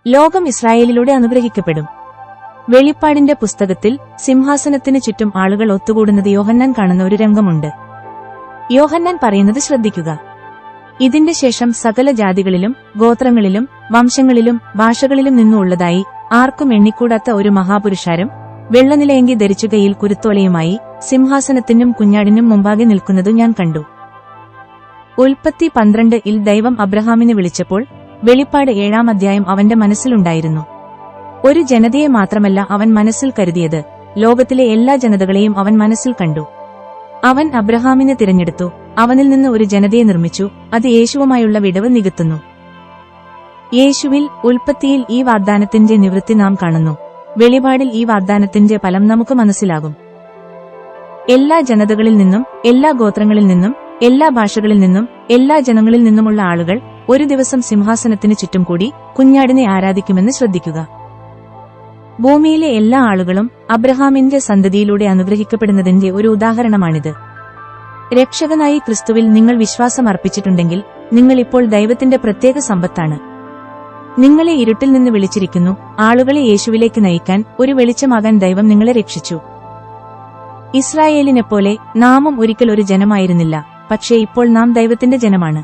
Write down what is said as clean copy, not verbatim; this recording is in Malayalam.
ലോകം ഇസ്രായേലിലൂടെ അനുഗ്രഹിക്കപ്പെടും. വെളിപ്പാടിന്റെ പുസ്തകത്തിൽ സിംഹാസനത്തിനു ചുറ്റും ആളുകൾ ഒത്തുകൂടുന്നത് യോഹന്നാൻ കാണുന്ന ഒരു രംഗമുണ്ട്. യോഹന്നാൻ പറയുന്നത് ശ്രദ്ധിക്കുക. ഇതിന്റെ ശേഷം സകല ജാതികളിലും ഗോത്രങ്ങളിലും വംശങ്ങളിലും ഭാഷകളിലും നിന്നുള്ളതായി ആർക്കും എണ്ണിക്കൂടാത്ത ഒരു മഹാപുരുഷാരം വെള്ളനിലയങ്കി ധരിച്ചു കൈയിൽ കുരുത്തോലയുമായി സിംഹാസനത്തിനും കുഞ്ഞാടിനും മുമ്പാകെ നിൽക്കുന്നതു ഞാൻ കണ്ടു. ഉൽപ്പത്തി 12 ദൈവം അബ്രഹാമിനെ വിളിച്ചപ്പോൾ വെളിപ്പാട് 7-ാം അധ്യായം അവന്റെ മനസ്സിലുണ്ടായിരുന്നു. ഒരു ജനതയെ മാത്രമല്ല അവൻ മനസ്സിൽ കരുതിയത്, ലോകത്തിലെ എല്ലാ ജനതകളെയും അവൻ മനസ്സിൽ കണ്ടു. അവൻ അബ്രഹാമിനെ തിരഞ്ഞെടുത്തു, അവനിൽ നിന്ന് ഒരു ജനതയെ നിർമ്മിച്ചു. അത് യേശുവുമായുള്ള വിടവ് നികത്തുന്നു. യേശുവിൽ, ഉൽപ്പത്തിയിൽ ഈ വാഗ്ദാനത്തിന്റെ നിവൃത്തി നാം കാണുന്നു. വെളിപാടിൽ ഈ വാഗ്ദാനത്തിന്റെ ഫലം നമുക്ക് മനസ്സിലാകും. എല്ലാ ജനതകളിൽ നിന്നും, എല്ലാ ഗോത്രങ്ങളിൽ നിന്നും, എല്ലാ ഭാഷകളിൽ നിന്നും, എല്ലാ ജനങ്ങളിൽ നിന്നുമുള്ള ആളുകൾ ഒരു ദിവസം സിംഹാസനത്തിന് ചുറ്റും കൂടി കുഞ്ഞാടിനെ ആരാധിക്കുമെന്ന് ശ്രദ്ധിക്കുക. ഭൂമിയിലെ എല്ലാ ആളുകളും അബ്രഹാമിന്റെ സന്തതിയിലൂടെ അനുഗ്രഹിക്കപ്പെടുന്നതിന്റെ ഒരു ഉദാഹരണമാണിത്. രക്ഷകനായി ക്രിസ്തുവിൽ നിങ്ങൾ വിശ്വാസം അർപ്പിച്ചിട്ടുണ്ടെങ്കിൽ നിങ്ങൾ ഇപ്പോൾ ദൈവത്തിന്റെ പ്രത്യേക സമ്പത്താണ്. നിങ്ങളെ ഇരുട്ടിൽ നിന്ന് വിളിച്ചിരിക്കുന്നു. ആളുകളെ യേശുവിലേക്ക് നയിക്കാൻ, ഒരു വെളിച്ചമാകാൻ ദൈവം നിങ്ങളെ രക്ഷിച്ചു. ഇസ്രായേലിനെപ്പോലെ നാമും ഒരിക്കൽ ഒരു ജനമായിരുന്നില്ല, പക്ഷേ ഇപ്പോൾ നാം ദൈവത്തിന്റെ ജനമാണ്.